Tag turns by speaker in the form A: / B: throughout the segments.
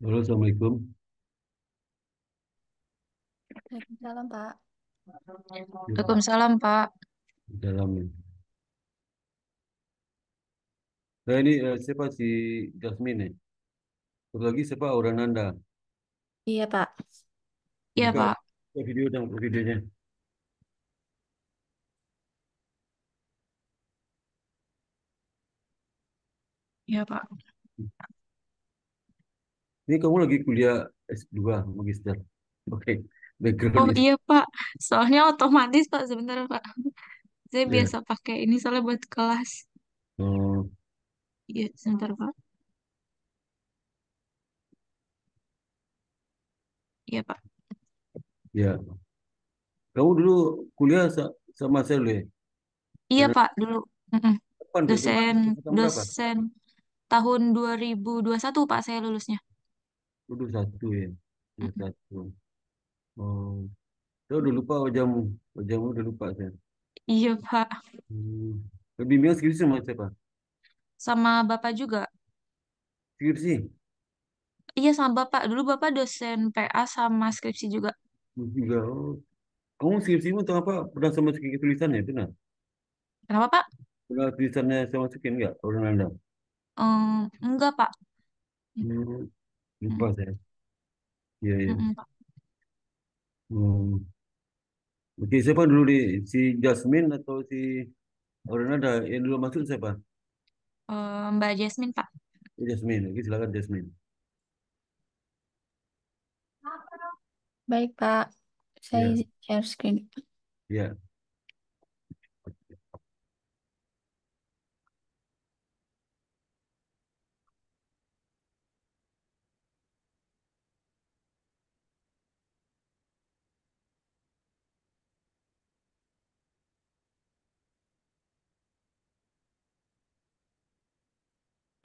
A: Halo, Assalamualaikum.
B: Waalaikumsalam, Pak.
A: Ya,
C: Waalaikumsalam, Pak.
A: dalam Nah ini siapa si Jasmine ya? Satu lagi siapa Aurananda.
B: Iya, Pak.
C: Iya,
A: Buka
C: Pak.
A: video dong videonya.
C: Iya, Pak.
A: Ini kamu lagi kuliah S2 magister. Oke. Background
C: Oh
A: is
C: iya, Pak. Soalnya otomatis, Pak. Sebentar, Pak. Saya
A: ya.
C: biasa pakai ini soalnya buat kelas.
A: Oh,
C: Iya, sebentar, Pak. Iya, Pak.
A: ya. Kamu dulu kuliah sama saya loh ya.
C: Iya,
A: Dan
C: Pak. Dulu. Mm-mm.
A: kapan tuh? Kamu
C: Dosen,
A: tahun berapa?
C: dosen tahun 2021, Pak, saya lulusnya.
A: Dulu satu ya. Dua
C: Mm-mm.
A: satu. Oh, saya udah lupa wajahmu. Wajahmu udah lupa saya.
C: Iya, Pak.
A: Hmm. Bimbingan skripsi sama siapa?
C: Sama Bapak juga.
A: Skripsi.
C: Iya, sama Bapak. Dulu Bapak dosen PA sama skripsi juga.
A: Juga. Oh. Kamu skripsimu tentang apa? Pernah sama masukin tulisannya? Pernah?
C: Kenapa, Pak?
A: Pernah tulisannya saya masukin enggak? Orang Anda?
C: Enggak, Pak.
A: Hmm, lupa
C: Mm-mm.
A: saya. Iya, iya.
C: Mm-mm, Pak.
A: Hmm. Oke, siapa dulu di si Jasmine atau si orang Anda yang dulu masuk siapa?
C: Mbak Jasmine, Pak.
A: Oh, Jasmine. Oke, silakan Jasmine.
B: Baik, Pak. Saya
A: Iya,
B: izin share screen.
A: iya.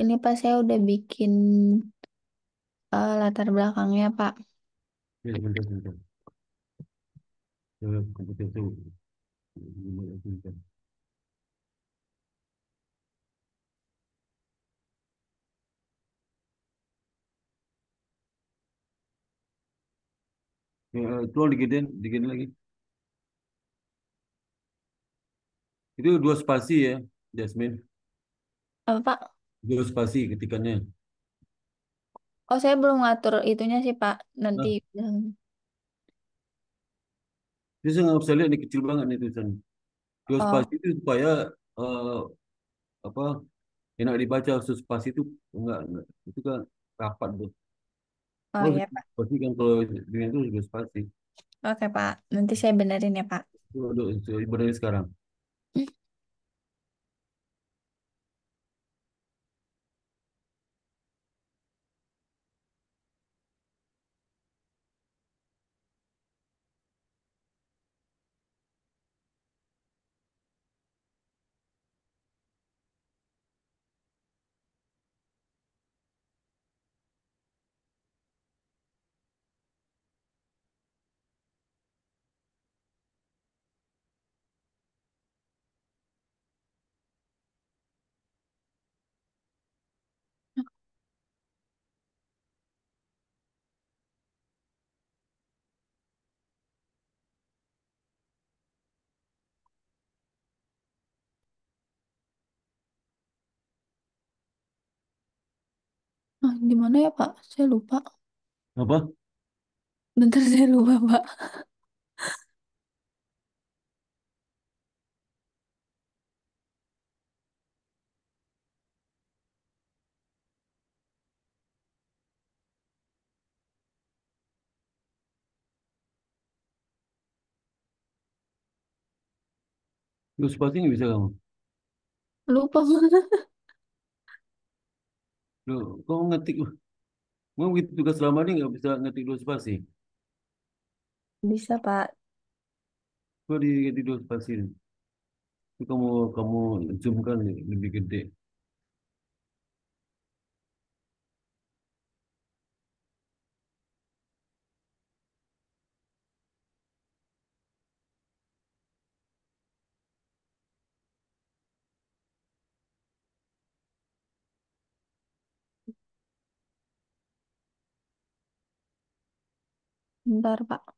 B: Ini Pak, saya udah bikin latar belakangnya, Pak.
A: Iya, bentar, bentar. Komputer itu. Tolong digedein, digedein lagi. Itu dua spasi ya, Jasmine.
B: Apa, Pak?
A: Dua spasi ketikannya.
B: Oh, saya belum ngatur itunya sih, Pak. Nanti.
A: Nah, itu saya nggak bisa lihat, ini kecil banget nih tulisan. Dua
B: Oh,
A: spasi itu supaya eh, apa enak dibaca spasi itu enggak itu kan rapat tuh.
B: oh
A: Oh,
B: iya, Pak.
A: spasi kan kalau dengan itu juga spasi.
B: Oke, Pak. Nanti saya benerin ya, Pak.
A: Itu udah ibaratnya sekarang.
B: Ah, di mana ya, Pak? Saya lupa.
A: Apa?
B: Bentar, saya lupa, Pak.
A: Dua spasi nggak bisa kamu.
B: Lupa, Pak.
A: Loh, kamu ngetik. Kamu gitu tugas selama ini nggak bisa ngetik dua spasi.
B: Bisa, Pak.
A: Kok di ngetik dua spasi? Itu kamu kamu zoom kan lebih gede.
B: Bentar, Pak.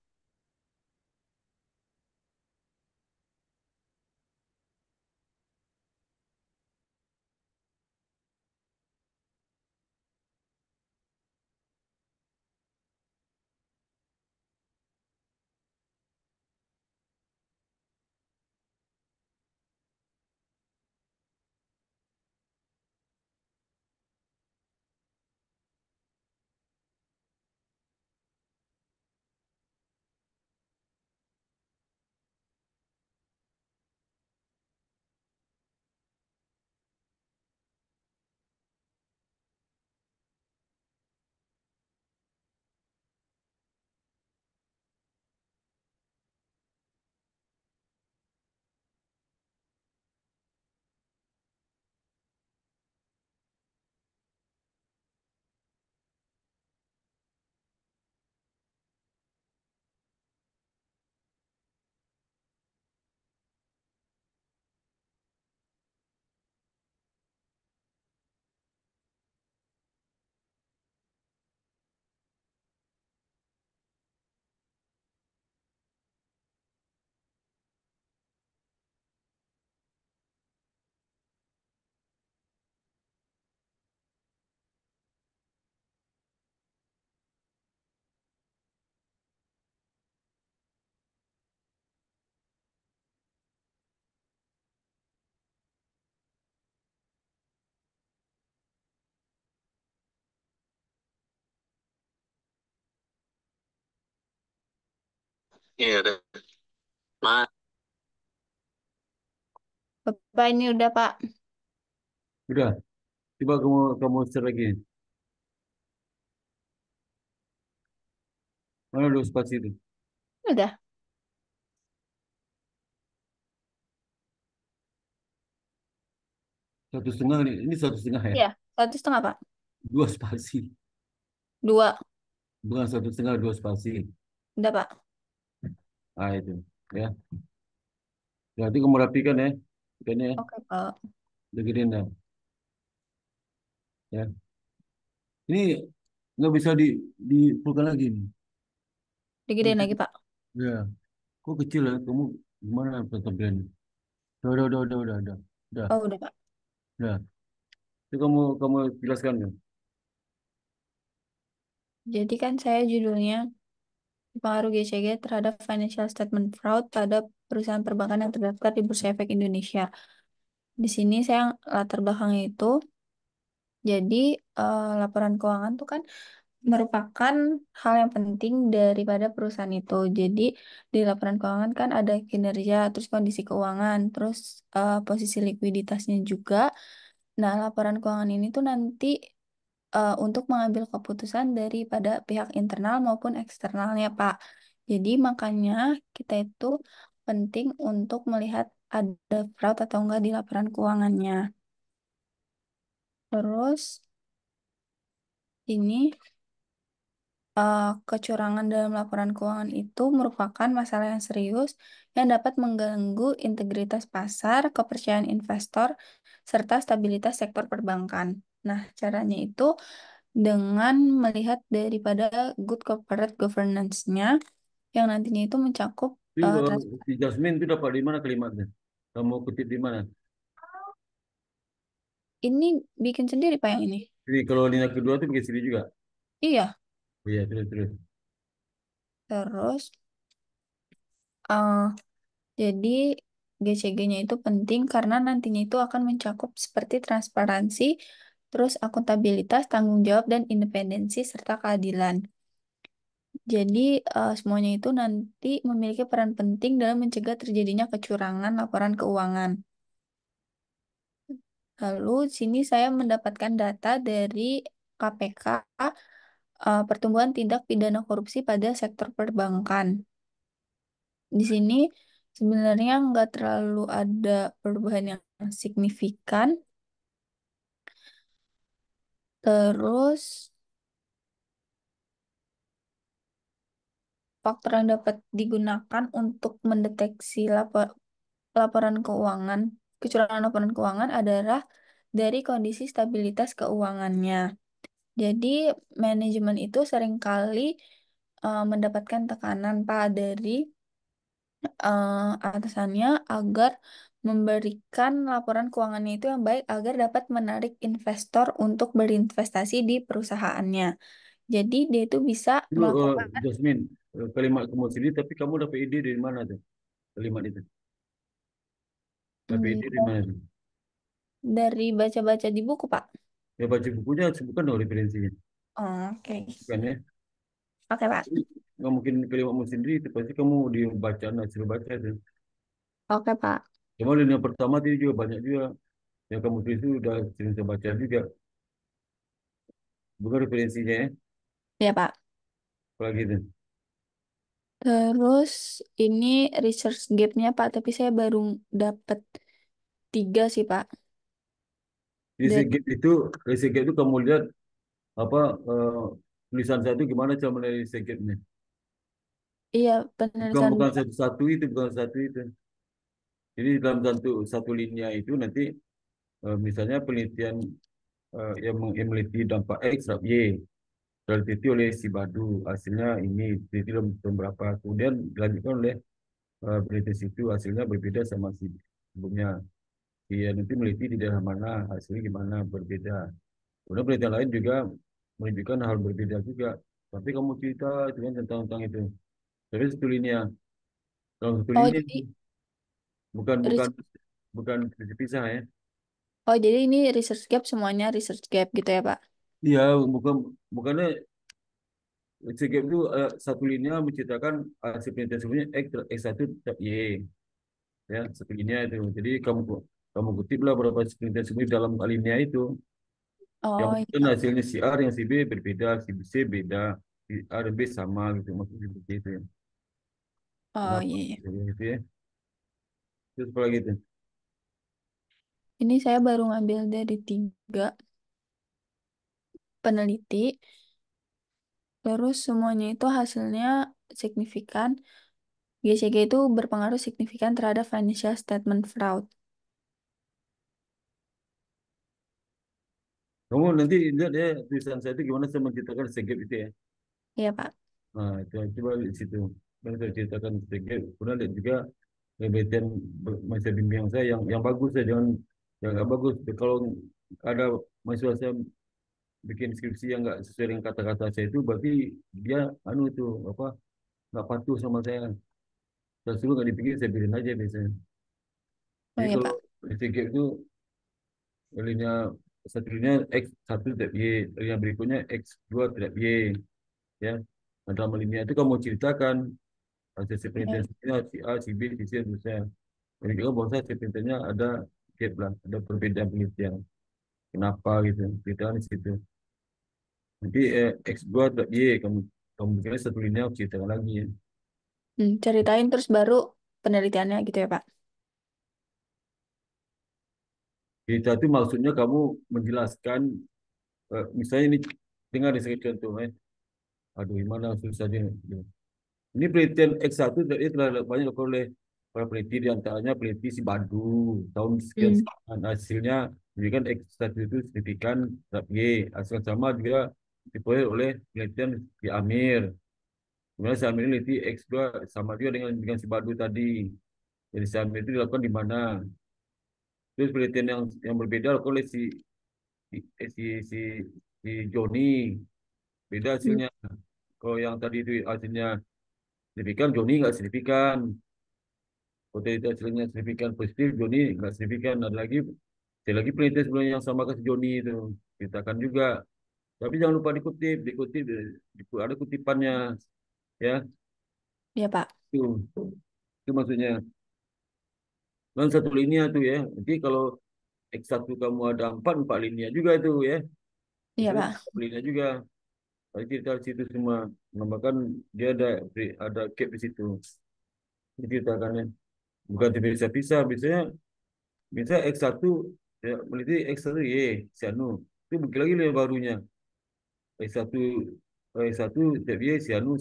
A: Iya, ada. Mas.
B: Bapak ini udah, Pak.
A: Udah, coba kamu share lagi. Mana dua spasi itu?
B: Udah.
A: 1,5 nih. Ini 1,5 ya?
B: Iya, 1,5, Pak.
A: Dua spasi.
B: Dua.
A: Bukan 1,5, dua spasi.
B: Udah, Pak.
A: Ah itu. Ya. Berarti kamu rapikan ya. Ikannya ya.
B: Oke, Pak.
A: Udah gedein dah. Ya. Ini nggak bisa dipulkan lagi nih.
B: Digedein lagi, Pak.
A: Ya. Kok kecil ya? Kamu gimana penampilannya? Udah. Udah.
B: Oh, udah, Pak.
A: Udah. Itu kamu jelaskan kan?
B: Jadi kan saya judulnya pengaruh GCG terhadap financial statement fraud pada perusahaan perbankan yang terdaftar di Bursa Efek Indonesia. Di sini saya latar belakangnya itu, jadi laporan keuangan itu kan merupakan hal yang penting daripada perusahaan itu. Jadi di laporan keuangan kan ada kinerja, terus kondisi keuangan, terus posisi likuiditasnya juga. Nah, laporan keuangan ini tuh nanti untuk mengambil keputusan daripada pihak internal maupun eksternalnya, Pak. Jadi makanya kita itu penting untuk melihat ada fraud atau enggak di laporan keuangannya. Terus ini kecurangan dalam laporan keuangan itu merupakan masalah yang serius yang dapat mengganggu integritas pasar, kepercayaan investor, serta stabilitas sektor perbankan. Nah, caranya itu dengan melihat daripada good corporate governance-nya yang nantinya itu mencakup
A: Itu
B: trans-
A: si Jasmine itu dapat di mana kalimatnya? Kamu kutip di mana?
B: ini bikin sendiri Pak yang ini.
A: Jadi kalau lini kedua itu bikin sendiri juga.
B: Iya,
A: Oh iya, terus.
B: terus eh, jadi GCG-nya itu penting karena nantinya itu akan mencakup seperti transparansi, terus akuntabilitas, tanggung jawab, dan independensi serta keadilan. Jadi semuanya itu nanti memiliki peran penting dalam mencegah terjadinya kecurangan laporan keuangan. Lalu sini saya mendapatkan data dari KPK pertumbuhan tindak pidana korupsi pada sektor perbankan. Di sini sebenarnya nggak terlalu ada perubahan yang signifikan. Terus faktor yang dapat digunakan untuk mendeteksi laporan keuangan, kecurangan laporan keuangan adalah dari kondisi stabilitas keuangannya. Jadi manajemen itu seringkali mendapatkan tekanan Pak dari atasannya agar memberikan laporan keuangannya itu yang baik agar dapat menarik investor untuk berinvestasi di perusahaannya. Jadi dia itu bisa
A: Dulu,
B: melakukan
A: Jasmine, kalimat kamu sendiri, tapi kamu dapat ide dari mana tuh? Kalimat itu. Dapat
B: hmm,
A: ide dari mana tuh?
B: dari baca-baca di buku Pak.
A: Ya baca bukunya, sebutkan dong referensinya.
B: Oh, oke.
A: Bukan ya?
B: Oke Pak.
A: Jadi, nggak mungkin kalimatmu sendiri, itu pasti kamu dibaca, hasil baca itu.
B: Oke Pak.
A: Cuma yang pertama itu juga banyak juga yang kamu tulis itu udah sering saya baca juga. Bukan referensinya ya,
B: Ya Pak.
A: apalagi itu.
B: Terus ini research gap-nya Pak, tapi saya baru dapat 3 sih Pak.
A: Research
B: Dari,
A: gap itu, research gap itu kamu lihat apa tulisan saya itu gimana cara menilai research gapnya.
B: iya
A: Bukan
B: penulisan
A: bukan
B: Bapak.
A: satu-satu itu, bukan satu itu. Jadi dalam satu linia itu nanti misalnya penelitian yang meliti dampak X terhadap Y teliti oleh si Badu, hasilnya ini teliti dalam tahun berapa, kemudian dilanjutkan oleh penelitian situ, hasilnya berbeda sama si sebelumnya. Dia nanti meliti di daerah mana, hasilnya gimana, berbeda. Kemudian penelitian lain juga menunjukkan hal berbeda juga. Tapi kamu cerita itu kan tentang itu. Tapi satu linia, dalam satu
B: Oh
A: linia
B: jadi
A: bukan bukan
B: ris-
A: bukan terpisah ya.
B: oh jadi ini research gap semuanya research gap gitu ya Pak?
A: Iya, bukannya Segap itu satu linia menceritakan hasil penelitian sebelumnya X1 tetap Y, ya satu linia itu. Jadi kamu kutiplah berapa penelitian sebelumnya dalam alinea itu. Yang
B: Oh
A: mungkin
B: iya.
A: hasilnya si A yang si B berbeda, si C beda, si A dan B sama gitu, maksudnya seperti itu ya.
B: Oh
A: Kenapa?
B: iya, iya.
A: Gitu ya. Terus apa lagi itu?
B: Ini saya baru ngambil dari 3 peneliti. Terus semuanya itu hasilnya signifikan. GCG itu berpengaruh signifikan terhadap financial statement fraud.
A: Kamu nanti lihat ya tulisan saya itu gimana saya menceritakan Segap itu ya.
B: Iya Pak.
A: Nah, coba di situ. Kan saya ceritakan Segap. Kemudian lihat juga penelitian masa bimbingan saya yang bagus ya, jangan yang nggak bagus. Kalau ada mahasiswa saya bikin skripsi yang nggak sesuai dengan kata-kata saya itu, berarti dia anu itu apa nggak patuh sama saya. Saya suruh nggak dipikir, saya bikin aja biasanya.
B: Oh
A: Jadi
B: iya
A: kalau
B: Pak.
A: STG itu linia satu linia X satu tidak Y, linia berikutnya X dua tidak Y, ya. Nah, dalam linia itu kamu ceritakan hasil
B: Iya.
A: penelitiannya si A, si B, si C, si C. Jadi juga bahwa saya penelitiannya ada gap lah, ada perbedaan penelitian. Kenapa gitu? Kita di situ. Nanti X2 dot Y kamu kamu bikinnya satu linear aku ceritakan lagi ya.
B: Ceritain terus baru penelitiannya gitu ya Pak.
A: Cerita itu maksudnya kamu menjelaskan misalnya ini dengar di sini contoh aduh gimana susah dia. Ini penelitian X1 ini telah banyak dilakukan oleh para peneliti di antaranya peneliti si Badu tahun sekian
B: Hmm.
A: sekian hasilnya menunjukkan X1 itu signifikan terhadap Y. Hasil yang sama juga diperoleh oleh penelitian di Amir. Kemudian si Amir ini meneliti X2 sama juga dengan si Badu tadi. Jadi si Amir itu dilakukan di mana? Terus penelitian yang berbeda oleh si, eh, si, si, si Joni, beda
B: Hmm.
A: hasilnya. Kalau yang tadi itu hasilnya signifikan, Joni nggak signifikan. Kalau itu hasilnya signifikan positif, Joni nggak signifikan. Ada lagi penelitian sebelumnya yang sama ke si Joni itu. Ceritakan juga. Tapi jangan lupa dikutip, ada kutipannya, ya.
B: Iya Pak.
A: Itu maksudnya. Dan satu linia tuh ya. Nanti kalau X1 kamu ada empat linia juga itu ya.
B: Iya
A: Itu
B: Pak.
A: linia juga. Tapi cerita di situ semua menambahkan dia ada gap di situ. Diceritakannya bukan terpisah-pisah. Biasanya X1 ya, meneliti X1 Y si anu itu bukti lagi yang barunya X1 X1 step Y si anu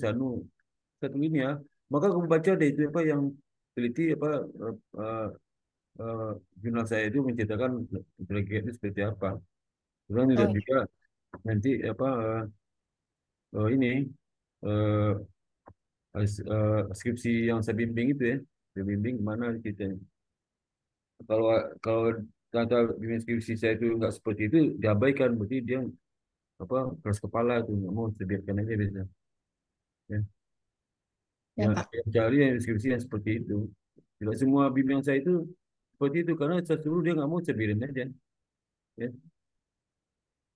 A: satu ini ya. Maka aku baca deh itu apa yang teliti apa uh, uh, uh, jurnal saya itu menceritakan gap itu seperti apa. Kemudian
B: Oh
A: lihat
B: iya.
A: juga nanti apa ini eh, skripsi yang saya bimbing itu ya. Saya bimbing gimana kita. Kalau kalau tata bimbing skripsi saya itu nggak seperti itu, diabaikan. Berarti dia apa keras kepala tuh nggak mau sebiarkan aja biasa. Ya.
B: Ya,
A: Yang,
B: Pak.
A: yang cari yang skripsi yang seperti itu. Tidak semua bimbingan saya itu seperti itu karena saya suruh dia nggak mau sebiarin aja. Ya.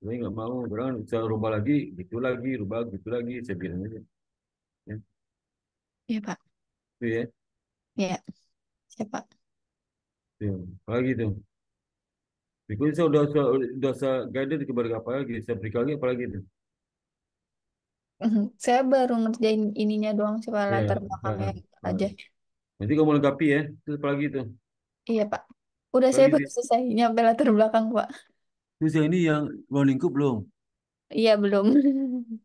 A: Saya nggak mau, kadang saya rubah lagi, gitu lagi, rubah gitu lagi, sebiarin aja. Ya.
B: Ya, Pak.
A: Itu ya.
B: Ya, siapa?
A: Itu. Apalagi itu. Berikutnya saya udah guided kepada apa lagi, saya berikan lagi apa lagi itu.
B: Saya baru ngerjain ininya doang sih, Pak,
A: Ya,
B: latar
A: nah,
B: belakangnya
A: nah.
B: aja.
A: Nanti kamu lengkapi ya. Terus apa lagi itu?
B: Iya, Pak. Udah,
A: Apa
B: saya
A: lagi
B: baru
A: sih?
B: selesai nyampe latar belakang, Pak.
A: Terus yang ini yang ruang lingkup belum?
B: Iya, belum.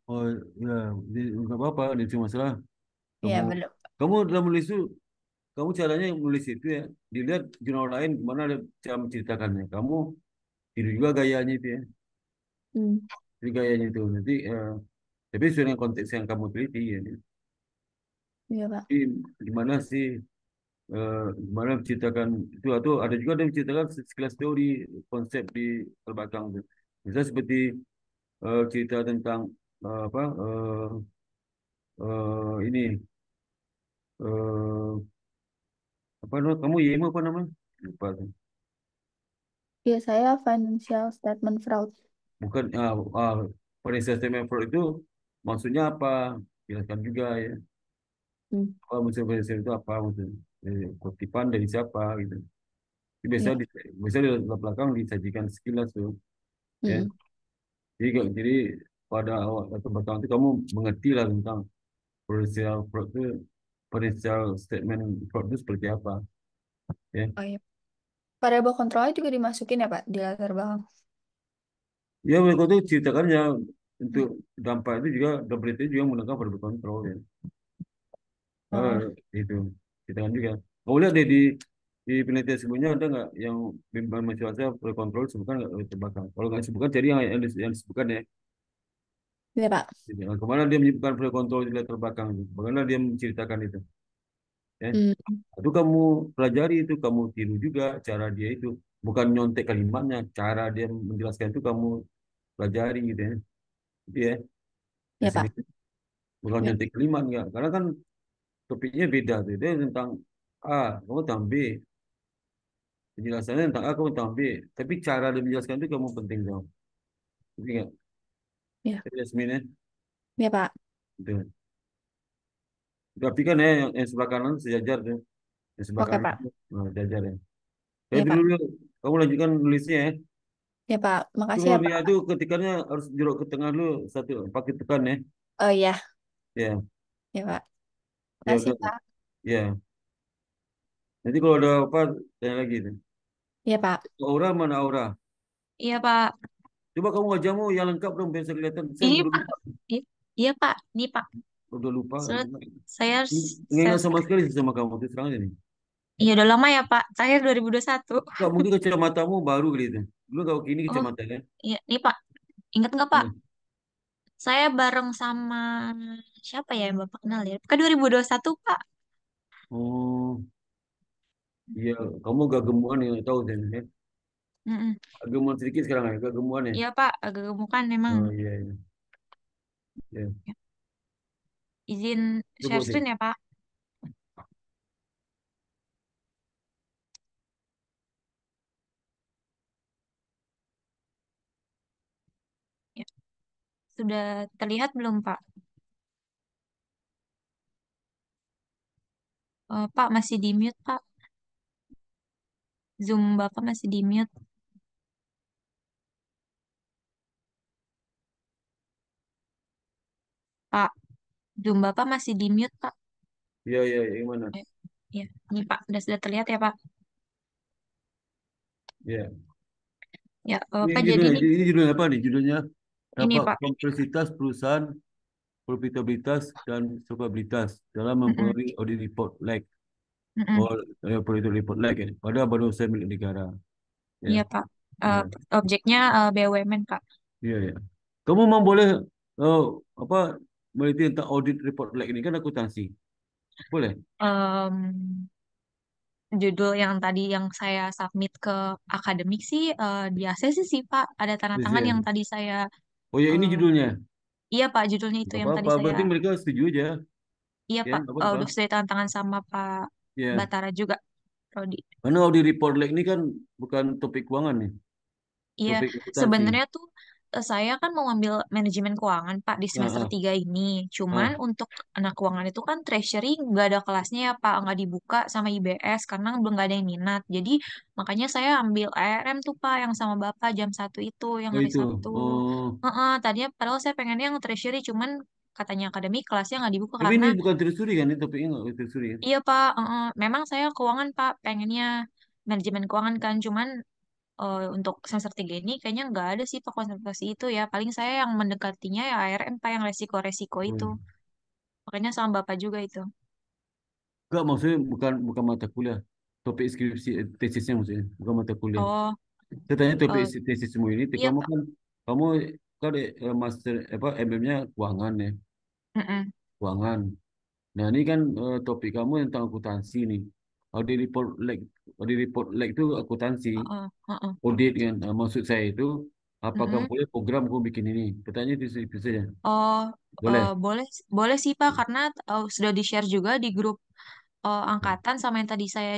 A: Oh ya, nggak apa-apa, ini cuma masalah.
B: Iya,
A: Kamu
B: belum.
A: kamu dalam menulis itu, kamu caranya menulis itu ya, dilihat jurnal lain gimana ada cara menceritakannya. Kamu tiru juga gayanya itu ya,
B: Hmm.
A: jadi gayanya itu nanti. Tapi sesuai dengan konteks yang kamu teliti ya.
B: Iya, Pak.
A: Jadi gimana sih, gimana menceritakan itu atau ada juga yang menceritakan sekilas teori konsep di belakang itu. Misalnya seperti cerita tentang apa ini eh, apa namanya kamu YM apa namanya lupa tuh.
B: Iya, saya financial statement fraud.
A: Bukan financial statement fraud itu maksudnya apa, jelaskan juga ya.
B: Hmm.
A: Apa maksud financial itu apa maksudnya, kutipan dari siapa gitu. Jadi
B: Iya.
A: biasa di belakang disajikan sekilas tuh ya.
B: Hmm.
A: Jadi pada awal atau belakang itu kamu mengerti lah tentang financial fraud itu, financial statement fraud itu seperti apa ya.
B: Oh, iya. Variable kontrolnya juga dimasukin ya, Pak, di latar belakang.
A: Ya mereka tuh ceritakannya
B: Hmm.
A: untuk dampak itu juga, double itu juga menggunakan produk kontrol ya. Ah,
B: Oh,
A: itu ceritakan juga. Kamu lihat deh di penelitian sebelumnya ada nggak yang bimbang mahasiswa produk kontrol sebutkan nggak terbakar. Kalau nggak disebutkan cari yang disebutkan ya.
B: iya, Pak.
A: Gitu. Nah, kemana dia menyebutkan produk kontrol di latar belakang itu? Bagaimana dia menceritakan itu? Ya.
B: Hmm.
A: Itu kamu pelajari itu, kamu tiru juga cara dia itu. Bukan nyontek kalimatnya, cara dia menjelaskan itu kamu pelajari gitu ya. Gitu ya.
B: Iya,
A: Hasil
B: Pak.
A: itu. Bukan
B: Ya.
A: nyontek kalimat enggak. Karena kan topiknya beda tuh. Dia tentang A, kamu tentang B. Penjelasannya tentang A, kamu tentang B. Tapi cara dia menjelaskan itu kamu penting dong. Jadi enggak?
B: Ya.
A: Jadi Yasmin ya.
B: Ya, Pak.
A: Gitu. Tapi kan ya yang sebelah kanan sejajar tuh. Yang sebelah
B: Oke,
A: kanan
B: Pak.
A: itu sejajar ya. Saya
B: Ya,
A: dulu,
B: Pak.
A: kamu lanjutkan nulisnya ya.
B: Ya, Pak.
A: Itu
B: Makasih
A: kalau
B: ya,
A: dia
B: Pak.
A: itu ketikannya harus jeruk ke tengah dulu satu pakai tekan ya.
B: Oh, iya.
A: Ya,
B: Ya, Pak.
A: ya
B: Makasih,
A: udah.
B: Pak.
A: Ya. Nanti kalau ada apa tanya lagi tuh.
B: Ya, Pak.
A: Aura mana Aura?
C: Iya, Pak.
A: Coba kamu wajahmu yang lengkap dong biar saya kelihatan. Saya
C: Ini,
A: udah
C: Pak.
A: lupa.
C: Iya, iya, Pak. Ini, Pak.
A: Udah lupa.
C: Surat saya
A: Nggak
C: saya
A: ingat sama sekali sih sama kamu terus terang ini.
C: iya udah lama ya, Pak. Terakhir 2021.
A: Enggak, mungkin kacamataamu baru gitu. Dulu kau kini
C: Oh,
A: kacamatanya.
C: iya, nih, Pak. Ingat nggak, Pak?
A: Hmm.
C: Saya bareng sama siapa ya yang Bapak kenal ya? Kan 2021, Pak.
A: Oh, iya. Kamu gak gemukan ya, tahu saya. Ya.
C: Mm-mm.
A: Agak gemukan sedikit sekarang ya, agak gemukan ya.
C: Iya, Pak. Agak gemukan memang.
A: Oh iya, iya. Ya.
C: Ya, izin share
A: Coba
C: screen
A: sih.
C: ya, Pak. Ya. Sudah terlihat belum, Pak? Pak, masih di mute, Pak. Zoom Bapak masih di mute. Pak, Zoom Bapak masih di mute, Pak.
A: Iya, iya, yang mana?
C: Ya, ya. Ini, Pak. Sudah terlihat ya, Pak?
A: Iya.
C: Ya,
A: Ini
C: Pak, jadi
A: judulnya, ini judulnya apa nih? Judulnya
C: ini,
A: dampak
C: Pak.
A: kompleksitas perusahaan, profitabilitas dan solvabilitas dalam
C: Mm-mm.
A: mempengaruhi audit report lag.
C: Mm-mm.
A: Oh, audit report lag ya. Pada baru usaha milik negara. Ya,
C: Iya, Pak.
A: ya,
C: Objeknya BUMN, Pak.
A: iya, ya. Kamu mau boleh, oh, apa? meneliti tentang audit report like ini kan akuntansi. Boleh?
C: Em, Judul yang tadi yang saya submit ke akademik sih di ACC sih Pak. Ada tanda
A: Yes,
C: tangan
A: ya.
C: yang tadi saya
A: Oh ya ini
C: eh,
A: judulnya.
C: iya Pak, judulnya itu
A: Gak
C: yang tadi
A: apa-apa.
C: saya
A: Berarti mereka setuju aja.
C: iya
A: Ya,
C: Pak,
A: gak apa-apa.
C: udah sudah tanda tangan sama Pak
A: Ya.
C: Batara juga, Rodi.
A: Karena audit report like ini kan bukan topik keuangan nih.
C: Iya,
A: Topik akuntansi.
C: sebenarnya tuh saya kan mau ambil manajemen keuangan Pak di
A: Ah,
C: semester
A: ah,
C: 3 ini. Cuman
A: ah.
C: untuk anak keuangan itu kan treasury nggak ada kelasnya ya Pak, nggak dibuka sama IBS karena belum nggak ada yang minat. Jadi makanya saya ambil ARM tuh Pak yang sama Bapak jam 1 itu, yang
A: Oh
C: hari
A: itu.
C: Sabtu.
A: Oh.
C: Tadinya padahal saya pengennya yang treasury, cuman katanya akademik kelasnya nggak dibuka
A: Tapi
C: karena
A: ini bukan telusuri kan? Ini topiknya nggak telusuri kan?
C: iya Pak, memang saya keuangan Pak, pengennya manajemen keuangan kan, cuman untuk semester 3 ini kayaknya nggak ada sih Pak konsentrasi itu ya. Paling saya yang mendekatinya ya ARM Pak yang resiko-resiko itu.
A: Hmm.
C: Makanya sama Bapak juga itu.
A: Enggak, maksudnya bukan bukan mata kuliah. Topik skripsi, tesisnya maksudnya. Bukan mata kuliah.
C: Oh,
A: Saya tanya topik
C: eh,
A: tesis semua ini.
C: iya Pak.
A: Kamu kan master apa MM-nya keuangan ya.
C: Mm-mm.
A: Keuangan. Nah, ini kan topik kamu tentang akuntansi nih. Audit report like itu akuntansi,
C: Heeh, heeh.
A: audit kan. Maksud saya itu apakah
C: Mm-mm.
A: boleh program aku bikin ini? Pertanyaan itu saja.
C: Oh,
A: Boleh.
C: boleh boleh sih Pak karena sudah di-share juga di grup angkatan sama yang tadi saya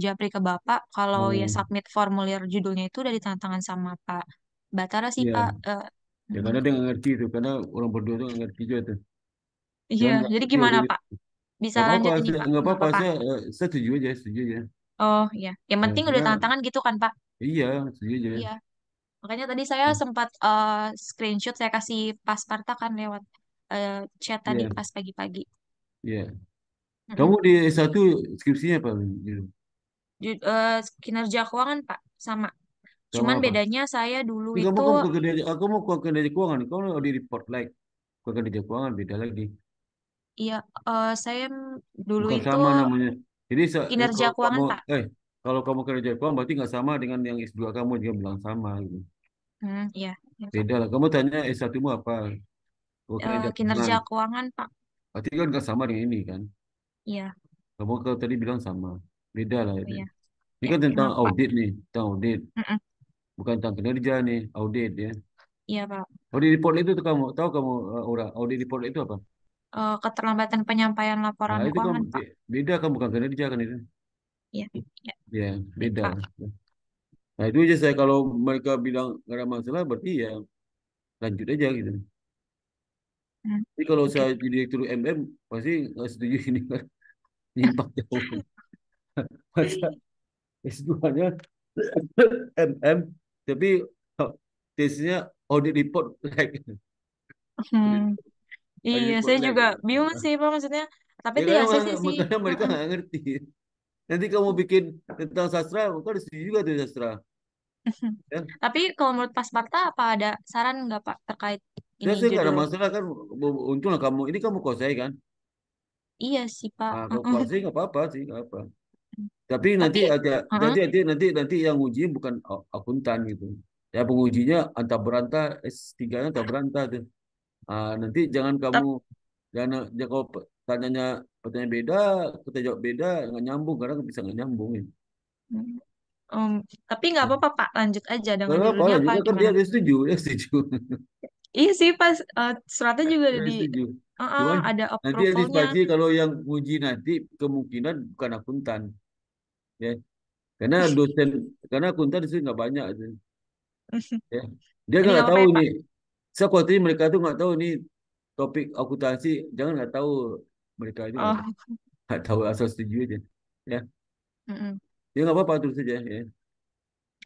C: japri ke Bapak kalau ya
A: Oh,
C: submit formulir judulnya itu udah ditandatangan sama Pak Batara sih
A: iya.
C: Pak.
A: Ya
C: Mm-mm.
A: karena dia nggak ngerti itu, karena orang berdua tuh nggak ngerti juga tuh.
C: Iya,
A: Cuman nggak
C: jadi
A: ngerti
C: gimana
A: audit.
C: Pak? Bisa
A: Nggak apa-apa,
C: lanjut ini Pak?
A: nggak
C: Nggak
A: apa-apa.
C: apa-apa.
A: Saya setuju aja, setuju aja.
C: Oh iya, yang
A: Ya,
C: penting udah tanda
A: karena
C: tangan gitu kan Pak?
A: iya, setuju aja.
C: Iya, makanya tadi saya sempat screenshot saya kasih pas Parta kan lewat chat tadi
A: Iya,
C: pas pagi-pagi.
A: iya. Kamu
C: Mm-mm.
A: di S1 skripsinya apa?
C: Kinerja keuangan Pak sama.
A: Sama
C: Cuman
A: apa?
C: bedanya saya dulu
A: Ini
C: itu
A: kamu kerja, kamu kok kerja keuangan. Kamu di report like, kok kerja keuangan beda lagi.
C: iya saya dulu
A: Bukan
C: itu
A: sama namanya. Jadi
C: kinerja
A: kalau kamu,
C: keuangan Pak.
A: eh, kalau kamu kerja keuangan berarti nggak sama dengan yang S2 kamu juga bilang sama gitu.
C: Iya, iya Pak.
A: Beda lah. Kamu tanya S1 mu apa? Kok kerja keuangan.
C: Kinerja keuangan Pak.
A: Berarti kan nggak sama dengan ini kan?
C: Iya,
A: Kamu kalau tadi bilang sama. Beda lah
C: oh,
A: itu.
C: iya.
A: Ini
C: Ya,
A: kan
C: ya,
A: tentang
C: maaf Pak.
A: audit nih, tentang audit.
C: Mm-mm.
A: Bukan tentang kinerja nih, audit ya.
C: Iya Pak.
A: Audit report itu tuh kamu tahu kamu orang audit report itu apa?
C: Keterlambatan penyampaian
A: Nah
C: laporan
A: itu kan
C: keuangan Pak.
A: beda kan bukan kinerja kan itu.
C: Iya, iya,
A: Ya
C: baik
A: beda.
C: Pak.
A: Nah itu aja saya kalau mereka bilang nggak ada masalah berarti ya lanjut aja gitu.
C: Hmm,
A: Tapi kalau
C: oke.
A: saya jadi direktur MM pasti nggak setuju ini kan nyimpang jauh. Masa S2-nya MM tapi oh, tesisnya audit report like
C: Hmm,
A: audit
C: iya,
A: report
C: saya
A: like.
C: juga bingung sih Pak maksudnya. Tapi
A: Ya
C: di
A: karena
C: ACC sih.
A: makanya mereka
C: Mm-mm.
A: nggak ngerti. Nanti kamu bikin tentang sastra, kau harus setuju juga tuh sastra. Ya,
C: Tapi kalau menurut Pak Sparta apa ada saran nggak Pak terkait
A: saya
C: ini
A: sih nggak ada
C: judul?
A: masalah kan. Untunglah kamu ini kamu kuasai kan.
C: Iya sih Pak.
A: Nah, kalau
C: Mm-mm.
A: kuasai nggak apa-apa sih, nggak apa. Tapi nanti
C: Tapi,
A: ada,
C: mm-mm.
A: nanti yang uji bukan akuntan gitu. Ya pengujinya antah berantah S3-nya antah berantah tuh. Nanti jangan kamu
C: Tep-
A: jangan kalau tanyanya pertanyaan beda, kita jawab beda, nggak nyambung karena bisa nggak nyambung. Ya.
C: um, tapi nggak apa-apa Pak, lanjut aja
A: Gak
C: dengan
A: apa-apa
C: judulnya
A: lah
C: apa
A: juga kan
C: gimana?
A: dia setuju, dia setuju.
C: Iya sih pas suratnya juga
A: Dia setuju. Cuman
C: ada
A: nanti
C: approvalnya.
A: antisipasi kalau yang uji nanti kemungkinan bukan akuntan, ya. Karena dosen, karena akuntan itu nggak banyak, itu, ya. Dia
C: Ini nggak
A: nggak
C: apa-apa
A: tahu
C: ya
A: ini.
C: Pak.
A: Saya khawatir mereka tuh nggak tahu ini topik akuntansi, jangan nggak tahu mereka itu
C: Oh,
A: nggak tahu asal setuju aja, ya.
C: mm-mm.
A: Ya nggak apa-apa terus saja, ya.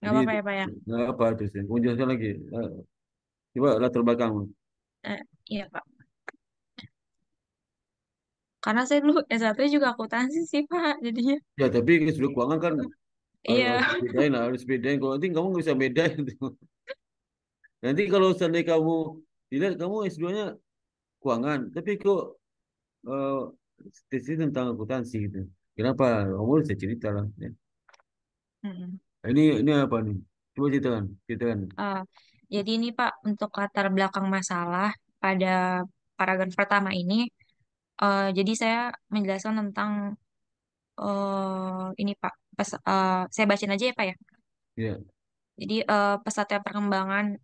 C: Nggak
A: Jadi
C: apa-apa ya Pak ya.
A: nggak apa terus. Ya. Mau jelaskan lagi. Coba latar belakang.
C: Eh, iya Pak. Karena saya dulu S1 juga akuntansi sih Pak, jadinya.
A: Ya tapi sudut keuangan kan
C: Iya.
A: harus bedain lah, harus bedain. Kalau nanti kamu nggak bisa bedain. Nanti kalau seandainya kamu dilihat kamu S2-nya keuangan, tapi kok eh, tesis tentang akuntansi gitu. Kenapa? Kamu bisa cerita lah. Ya.
C: Mm-mm.
A: Nah, ini apa nih? Coba ceritakan.
C: Eh, jadi ini Pak untuk latar belakang masalah pada paragraf pertama ini. Jadi saya menjelaskan tentang ini Pak. Saya bacain aja ya Pak ya.
A: Ya.
C: Jadi pesatnya perkembangan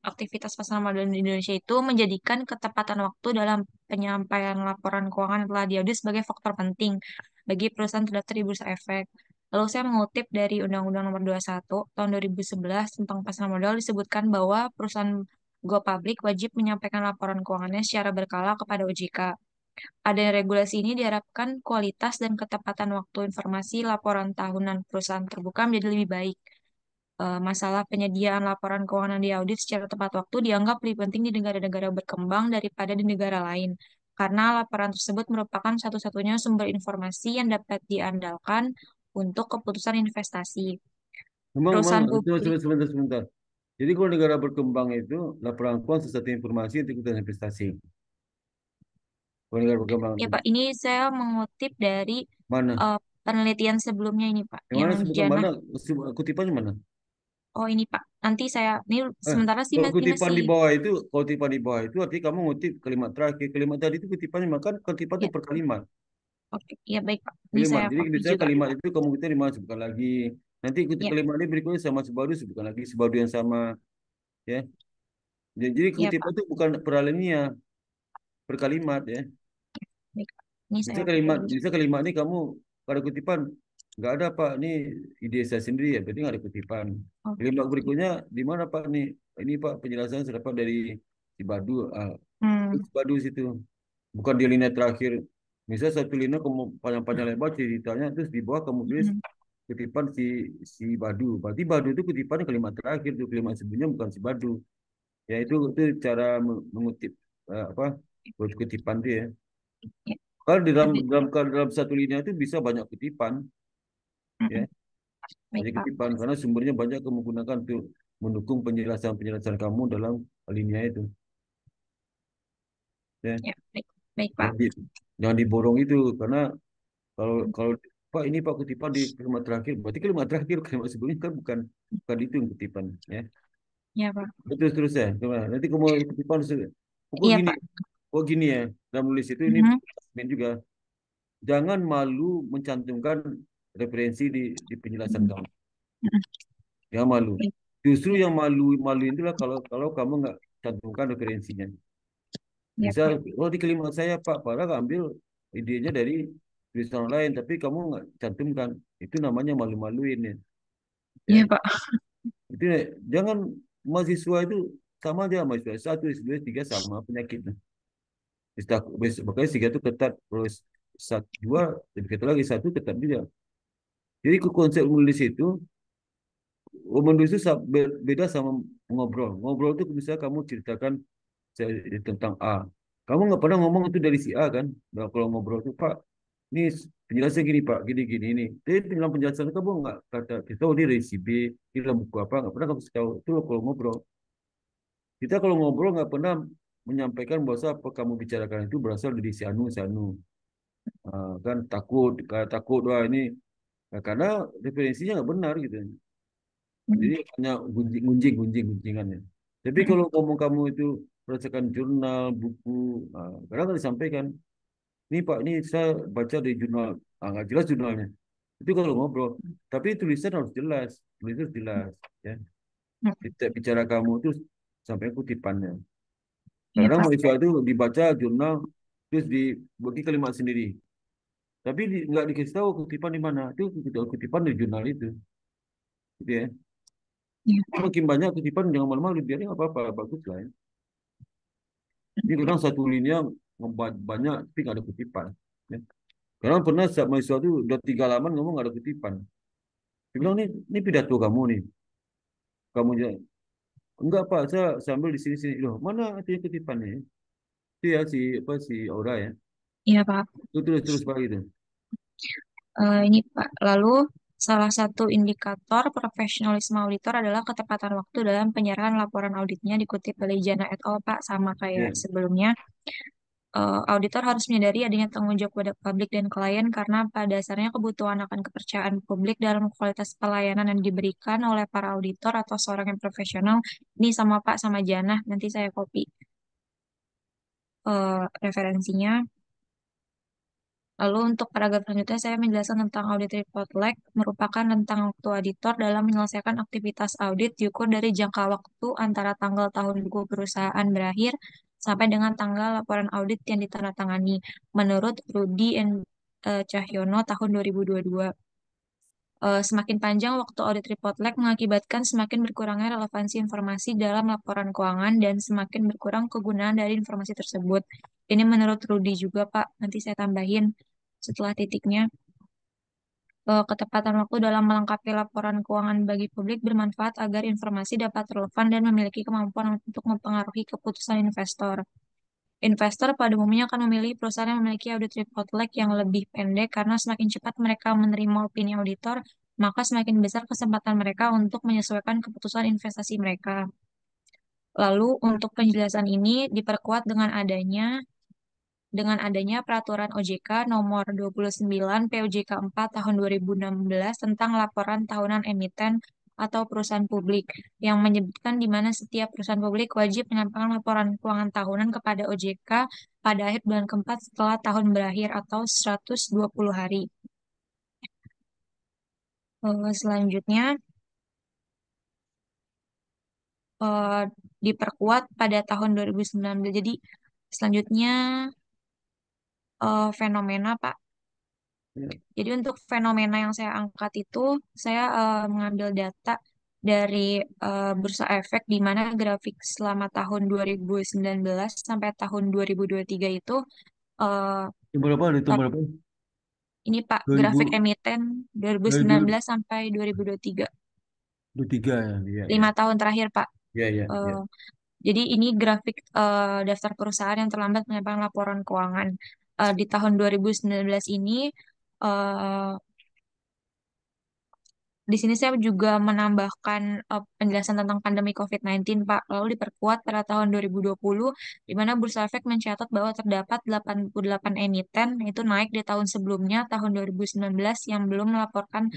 C: aktivitas pasar modal di Indonesia itu menjadikan ketepatan waktu dalam penyampaian laporan keuangan yang telah diaudit sebagai faktor penting bagi perusahaan terdaftar di Bursa Efek. Lalu saya mengutip dari Undang-Undang Nomor 21 Tahun 2011 tentang pasar modal disebutkan bahwa perusahaan go public wajib menyampaikan laporan keuangannya secara berkala kepada OJK. Adanya regulasi ini diharapkan kualitas dan ketepatan waktu informasi laporan tahunan perusahaan terbuka menjadi lebih baik. Masalah penyediaan laporan keuangan di audit secara tepat waktu dianggap lebih penting di negara-negara berkembang daripada di negara lain, karena laporan tersebut merupakan satu-satunya sumber informasi yang dapat diandalkan untuk keputusan investasi.
A: Memang
C: Perusahaan publik,
A: sebentar. Jadi kalau negara berkembang itu laporan keuangan sesuatu informasi untuk keputusan investasi. Kalau negara berkembang
C: ya
A: itu
C: Pak, ini saya mengutip dari
A: mana?
C: penelitian sebelumnya ini Pak,
A: Yang
C: yang
A: mana sebutkan
C: Jana.
A: mana? Kutipannya mana?
C: Oh ini Pak, nanti saya, ini
A: Eh,
C: sementara sih
A: kalau
C: ini
A: kutipan
C: masih,
A: di bawah itu, kalau kutipan di bawah itu artinya kamu ngutip kalimat terakhir. Kalimat tadi itu kutipannya, maka kutipan itu
C: ya,
A: per kalimat.
C: oke, ya baik Pak, ini
A: Kalimat.
C: saya
A: Jadi
C: copy
A: misalnya
C: juga.
A: kalimat itu kamu kutip di mana sebutkan lagi. Nanti
C: Ya,
A: kalimat ini berikutnya sama sebadu sebutkan lagi sebadu yang sama. Ya. Jadi
C: ya
A: kutipan
C: Pak,
A: itu bukan per alinea, per kalimat ya.
C: baik Pak. Ini
A: Bisa
C: saya copy
A: kalimat,
C: lagi.
A: bisa kalimat ini kamu pada kutipan nggak ada Pak, ini ide saya sendiri ya, berarti nggak ada kutipan. Kalimat
C: Oke.
A: berikutnya di mana Pak nih? Ini Pak penjelasan saya dapat dari si Badu,
C: Hmm.
A: si Badu situ, bukan di lini terakhir. Misal satu lini kamu panjang-panjang lebar ceritanya, terus di bawah kamu tulis
C: Hmm.
A: kutipan si Badu. Berarti Badu itu kutipan kalimat terakhir tuh, kalimat sebelumnya bukan si Badu. Ya itu cara mengutip apa kutipan itu ya.
C: Ya,
A: Kalau di dalam
C: jadi,
A: dalam satu linia itu bisa banyak kutipan, ya,
C: baik
A: banyak
C: Pak.
A: kutipan karena sumbernya banyak kamu gunakan untuk mendukung penjelasan-penjelasan kamu dalam linia itu, ya.
C: Ya, baik, baik Pak.
A: Jangan, jangan diborong itu karena kalau kalau Pak ini Pak kutipan di kalimat terakhir, berarti kalimat terakhir kalimat sebelumnya kan bukan itu yang kutipan, ya.
C: Ya Pak.
A: Terus terus ya, coba nanti kamu kutipan pokok
C: Iya
A: gini,
C: Pak.
A: oh gini ya, dalam nulis itu ini
C: Mhm.
A: juga jangan malu mencantumkan referensi di penjelasan
C: Mhm.
A: kamu. Jangan malu.
C: Baik.
A: Justru
C: Ya,
A: yang malu itulah kalau kamu nggak cantumkan referensinya.
C: ya
A: Misal,
C: Pak.
A: oh di kalimat saya Pak, padahal ambil idenya dari tulisan orang lain, tapi kamu nggak cantumkan. Itu namanya malu-maluin ya. Ya.
C: Iya Pak.
A: Itu jangan mahasiswa itu sama aja mahasiswa satu, dua, tiga sama penyakitnya. Makanya tiga itu ketat, terus satu, dua, lebih ketat lagi satu ketat juga. Jadi konsep menulis itu menulis itu beda sama ngobrol. Ngobrol itu bisa kamu ceritakan tentang A. Kamu nggak pernah ngomong itu dari si A kan? Nah, kalau ngobrol itu Pak, ini penjelasan gini Pak, gini ini. Tapi dalam penjelasan kamu nggak kata kita tahu dia dari si B, dia dalam buku apa, nggak pernah kamu kasih tahu. Itu loh kalau ngobrol. Kita kalau ngobrol nggak pernah menyampaikan bahwa apa kamu bicarakan itu berasal dari si Anu. Kan takut wah ini. Nah, karena referensinya nggak benar gitu.
C: Mhm.
A: Jadi hanya gunjingannya. Tapi
C: Mhm.
A: kalau ngomong kamu itu berdasarkan jurnal, buku, kadang kan disampaikan, ini Pak, ini saya baca di jurnal, nggak jelas jurnalnya. Itu kalau ngobrol. Tapi tulisan harus jelas, tulisan harus jelas. Ya. Setiap bicara kamu itu sampai kutipannya.
C: Iya
A: Kadang
C: Pak.
A: mahasiswa itu dibaca jurnal, terus dibagi kalimat sendiri. Tapi nggak dikasih tahu kutipan di mana. Itu kutipan di jurnal itu. Gitu ya.
C: Iya.
A: Makin banyak kutipan jangan malu-malu biar nggak apa-apa bagus lah ya. Ini kadang satu linia banyak tapi nggak ada kutipan. Ya. Kadang pernah saat mahasiswa itu udah 3 halaman ngomong nggak ada kutipan. Dia bilang ini pidato kamu nih. Kamu enggak Pak, saya sambil di sini-sini. Loh, mana artinya kutipannya? Itu ya si Aura ya.
C: Iya Pak.
A: Itu terus Pak gitu.
C: Ini Pak. Lalu salah satu indikator profesionalisme auditor adalah ketepatan waktu dalam penyerahan laporan auditnya dikutip oleh Jana et al. Pak, sama kayak
A: Ya.
C: sebelumnya. Auditor harus menyadari adanya tanggung jawab pada publik dan klien karena pada dasarnya kebutuhan akan kepercayaan publik dalam kualitas pelayanan yang diberikan oleh para auditor atau seorang yang profesional. Ini sama Pak sama Jana, nanti saya copy. referensinya. Lalu untuk paragraf selanjutnya saya menjelaskan tentang audit report lag merupakan tentang waktu auditor dalam menyelesaikan aktivitas audit diukur dari jangka waktu antara tanggal tahun buku perusahaan berakhir sampai dengan tanggal laporan audit yang ditandatangani menurut Rudy Cahyono tahun 2022. Semakin panjang waktu audit report lag mengakibatkan semakin berkurangnya relevansi informasi dalam laporan keuangan dan semakin berkurang kegunaan dari informasi tersebut. Ini menurut Rudy juga, Pak. Nanti saya tambahin setelah titiknya. Ketepatan waktu dalam melengkapi laporan keuangan bagi publik bermanfaat agar informasi dapat relevan dan memiliki kemampuan untuk mempengaruhi keputusan investor. Investor pada umumnya akan memilih perusahaan yang memiliki audit report lag yang lebih pendek karena semakin cepat mereka menerima opini auditor, maka semakin besar kesempatan mereka untuk menyesuaikan keputusan investasi mereka. Lalu untuk penjelasan ini diperkuat dengan adanya Peraturan OJK Nomor 29 POJK 4 Tahun 2016 tentang laporan tahunan emiten atau perusahaan publik yang menyebutkan di mana setiap perusahaan publik wajib menyampaikan laporan keuangan tahunan kepada OJK pada akhir bulan keempat setelah tahun berakhir atau 120 hari. Selanjutnya diperkuat pada tahun 2019. Jadi selanjutnya fenomena, Pak.
A: Ya.
C: Jadi untuk fenomena yang saya angkat itu, saya mengambil data dari Bursa Efek di mana grafik selama tahun 2019 sampai tahun 2023 itu eh,
A: Itu berapa? Itu
C: tap-
A: berapa?
C: ini Pak grafik
A: 2000,
C: emiten 2019
A: 2023
C: sampai 2023,
A: ya. Iya, iya.
C: 5 tahun terakhir Pak.
A: Iya, iya, iya.
C: Eh, jadi ini grafik daftar perusahaan yang terlambat menyampaikan laporan keuangan. Di tahun 2019 ini eh, di sini saya juga menambahkan penjelasan tentang pandemi COVID-19, Pak. Lalu diperkuat pada tahun 2020, di mana Bursa Efek mencatat bahwa terdapat 88 emiten, itu naik di tahun sebelumnya, tahun 2019, yang belum melaporkan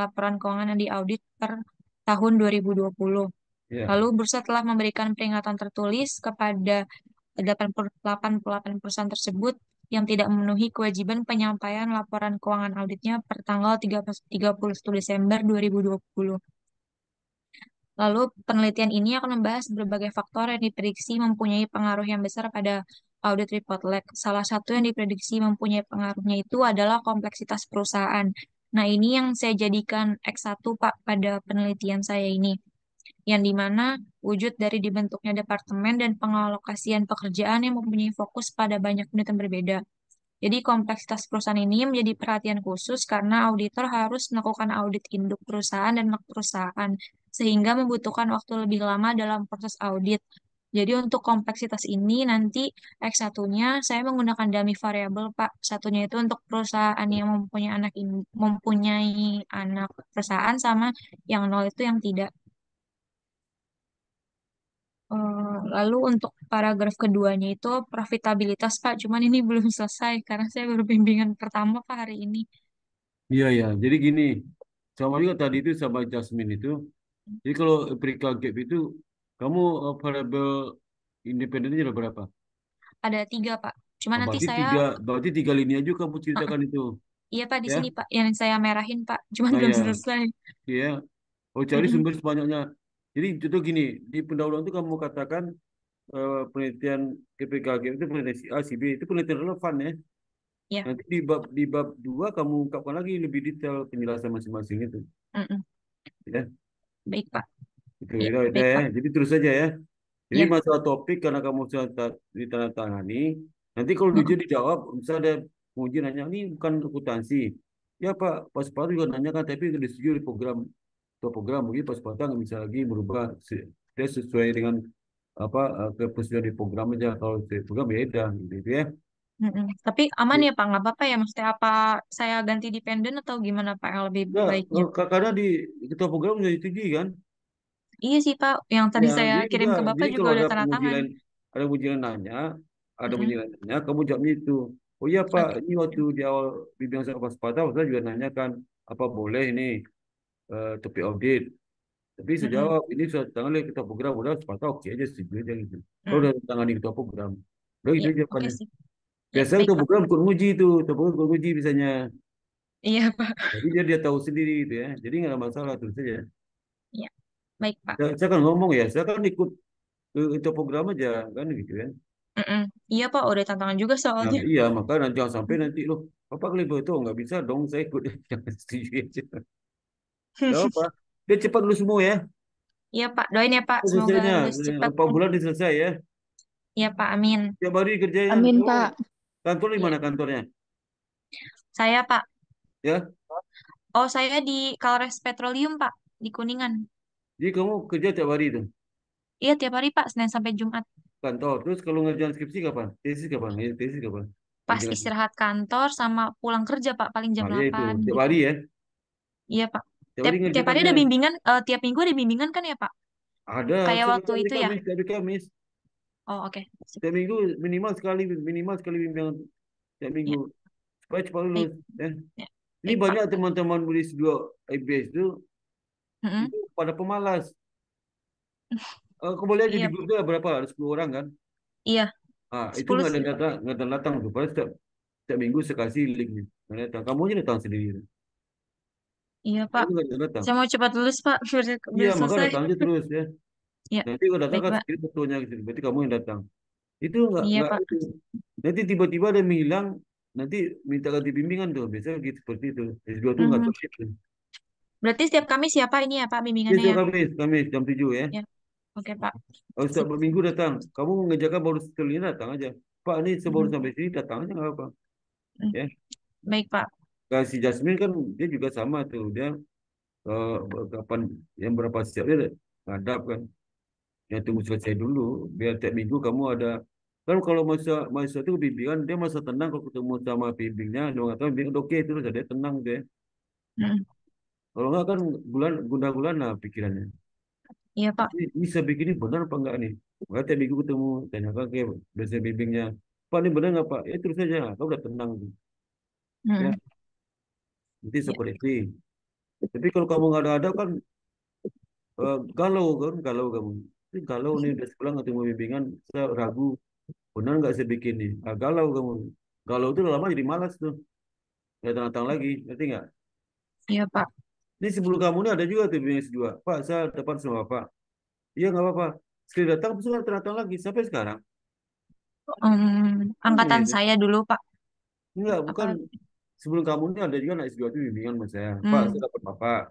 C: laporan keuangan yang diaudit per tahun 2020.
A: Iya.
C: Lalu Bursa telah memberikan peringatan tertulis kepada 88 perusahaan tersebut yang tidak memenuhi kewajiban penyampaian laporan keuangan auditnya per tanggal 31 Desember 2020. Lalu penelitian ini akan membahas berbagai faktor yang diprediksi mempunyai pengaruh yang besar pada audit report lag. Salah satu yang diprediksi mempunyai pengaruhnya itu adalah kompleksitas perusahaan. Nah, ini yang saya jadikan X1, Pak, pada penelitian saya ini yang dimana wujud dari dibentuknya departemen dan pengalokasian pekerjaan yang mempunyai fokus pada banyak unit yang berbeda. Jadi kompleksitas perusahaan ini menjadi perhatian khusus karena auditor harus melakukan audit induk perusahaan dan mak perusahaan, sehingga membutuhkan waktu lebih lama dalam proses audit. Jadi untuk kompleksitas ini nanti X1-nya saya menggunakan dummy variable, Pak. Satunya itu untuk perusahaan yang mempunyai anak perusahaan sama yang nol itu yang tidak. Lalu untuk paragraf keduanya itu profitabilitas, Pak. Cuman ini belum selesai karena saya baru bimbingan pertama, Pak, hari ini.
A: Iya, ya. Jadi gini, sama juga tadi itu sama Jasmine itu. Jadi kalau Prical Gap itu, kamu variabel independennya ada berapa?
C: Ada 3, Pak. Cuman
A: Oh,
C: nanti saya,
A: berarti tiga linia aja kamu
C: uh, uh,
A: ceritakan itu,
C: iya, Pak, di
A: ya?
C: sini, Pak, yang saya merahin, Pak. Cuman
A: Nah,
C: belum
A: ya,
C: selesai.
A: ya. Oh, cari
C: Mm-mm.
A: sumber sebanyaknya. Jadi itu gini, di pendahuluan itu kamu katakan penelitian KPKG itu penelitian si A, si B, itu penelitian relevan ya.
C: Ya,
A: Nanti di bab 2 kamu ungkapkan lagi lebih detail penjelasan masing-masing itu.
C: mm-mm.
A: Ya,
C: Baik, Pak.
A: itu
C: Ya,
A: udah
C: baik,
A: ya.
C: Pak.
A: Jadi terus saja ya. Jadi
C: Ya,
A: masalah topik karena kamu sudah ditandatangani, nanti kalau
C: mm-mm.
A: ujian dijawab, misalnya ada penguji nanya, ini bukan akuntansi. Ya Pak, Pak Suparto juga nanya kan, tapi itu disetujui di program, atau program, mungkin Pak Suparto nggak bisa lagi merubah, dia sesuai dengan apa keputusan di program aja, kalau di program beda, gitu ya.
C: Mm-mm. Tapi aman ya, Pak? Nggak apa-apa ya? Maksudnya apa saya ganti dependen atau gimana, Pak, yang lebih
A: Ya,
C: baiknya?
A: karena di ketua program sudah disetujui kan?
C: Iya sih, Pak. Yang tadi
A: Ya,
C: saya
A: jadi
C: kirim
A: udah,
C: ke Bapak
A: jadi
C: juga
A: kalau
C: udah tanda tangan.
A: ada penguji lain nanya, ada
C: Mm-mm.
A: penguji lain nanya, kamu jawabnya itu. Oh iya Pak,
C: Oke.
A: ini waktu di awal bimbingan sama Pak Sepata, saya juga nanyakan apa boleh ini tepi audit. Tapi saya
C: Mm-mm.
A: jawab ini sudah tangani ketua program, udah Sepata oke aja setuju aja gitu. Kalau
C: Mm-mm.
A: udah tangani ketua program. Udah
C: Iya,
A: itu
C: oke
A: jawabannya.
C: sih. Ya,
A: Biasa
C: baik
A: untuk
C: Pak.
A: program ikut nguji itu, untuk program ikut nguji misalnya.
C: Iya Pak.
A: Jadi dia tahu sendiri gitu ya. Jadi nggak ada masalah terus saja.
C: Iya, baik Pak.
A: Saya kan ngomong ya, saya kan ikut itu program aja kan gitu ya.
C: Mm-mm. Iya Pak, udah tantangan juga
A: Nah,
C: soalnya.
A: iya, maka nanti jangan sampai nanti loh, apa kali itu nggak bisa dong saya ikut. Jangan setuju aja. Gak apa. Dia cepat dulu semua ya.
C: Iya Pak, doain ya Pak, semoga
A: Selesainya
C: lulus cepat.
A: 4 bulan dia selesai ya.
C: Iya Pak, amin.
A: Tiap hari kerjanya.
B: Amin,
A: Kamu
B: Pak.
A: kantor di
C: Iya.
A: mana kantornya?
C: Saya Pak,
A: Ya,
C: oh saya di Kalres Petroleum Pak, di Kuningan.
A: jadi kamu kerja tiap hari itu
C: Iya tiap hari Pak, Senin sampai Jumat.
A: kantor. Terus kalau ngerjain skripsi kapan? Tesis kapan? Tesis kapan?
C: Pas
A: Ngerjain.
C: istirahat kantor sama pulang kerja Pak, paling jam
A: Nah, ya itu
C: 8
A: tiap
C: gitu.
A: hari ya.
C: Iya Pak.
A: Tiap
C: Tiap,
A: hari
C: tiap hari
A: ngerjakannya.
C: ada bimbingan, tiap minggu ada bimbingan kan ya Pak?
A: Ada
C: Kayak
A: setiap
C: waktu
A: hari
C: itu ya.
A: Kamis, setiap hari Kamis.
C: Oh oke. Sip.
A: Setiap minggu minimal sekali bimbingan setiap minggu
C: Ya,
A: supaya cepat
C: baik.
A: lulus. Ya.
C: Ya,
A: Ini
C: baik Pak.
A: banyak teman-teman di dua IBS
C: Mm-mm.
A: itu pada pemalas. Aku boleh aja di
C: Iya,
A: grup itu ada berapa? Ada 10 orang kan?
C: iya.
A: Ah, itu
C: 10
A: nggak ada
C: sih Pak.
A: datang, nggak ada datang tuh. Padahal setiap minggu saya kasih linknya. Nggak datang. Kamu aja datang sendiri.
C: Iya
A: Saya
C: Pak.
A: juga nggak datang.
C: Saya mau cepat lulus Pak, biar,
A: Iya,
C: biar
A: maka
C: selesai.
A: datang aja terus ya.
C: Iya,
A: Nanti kalau datang
C: baik
A: kan
C: Pak.
A: kirim fotonya gitu. Berarti kamu yang datang. Itu
C: Iya
A: nggak
C: Pak.
A: itu. Nanti tiba-tiba ada menghilang. Nanti minta ganti bimbingan tuh. Biasanya gitu seperti itu. S2 tuh nggak
C: Hmm.
A: tahu itu.
C: Berarti setiap Kamis ya Pak ini ya Pak bimbingannya
A: Besok
C: ya?
A: Kamis jam 7 ya.
C: Ya, oke Pak.
A: Kalau
C: Sip.
A: setiap minggu datang. Kamu ngejaga baru sekalinya datang aja. Pak, ini sebaru
C: Hmm.
A: sampai sini datang aja nggak apa.
C: Hmm.
A: Ya.
C: Baik Pak.
A: Kasih Jasmine kan dia juga sama tuh. Dia eh, kapan yang berapa siap dia ngadap kan. Ya tunggu selesai dulu. Biar tiap minggu kamu ada. Kan kalau masa masa itu bimbingan dia masa tenang kalau ketemu sama bimbingnya dia mengatakan bimbing udah oke terus dia tenang deh.
C: Hmm.
A: Kalau enggak kan guna-gulana pikirannya.
C: Iya Pak.
A: Ini saya bikin ini benar apa enggak nih? Maka tiap minggu ketemu tanyakan ke dosen bimbingnya. Pak ini benar nggak Pak? Ya terus saja. Kau udah tenang. Ya
C: Hmm.
A: nanti saya
C: Ya.
A: koreksi. Tapi kalau kamu nggak ada kan galau kan galau kamu. Ini galau nih udah sekolah nggak ketemu bimbingan. Saya ragu benar nggak saya bikin nih. Ah, galau kamu. Galau itu lama jadi malas tuh. Nggak datang lagi. Ngerti nggak?
C: Iya Pak.
A: Ini sebelum kamu ini ada juga tuh bimbingan S2. Pak saya dapat sama Pak. Iya nggak apa-apa. Sekali datang terus nggak datang lagi sampai sekarang. Aneh
C: Angkatan
A: itu.
C: saya dulu Pak.
A: Enggak, bukan.
C: Apa?
A: Sebelum kamu ini ada juga anak S2 itu bimbingan sama saya. Pak,
C: Hmm.
A: saya dapat bapak.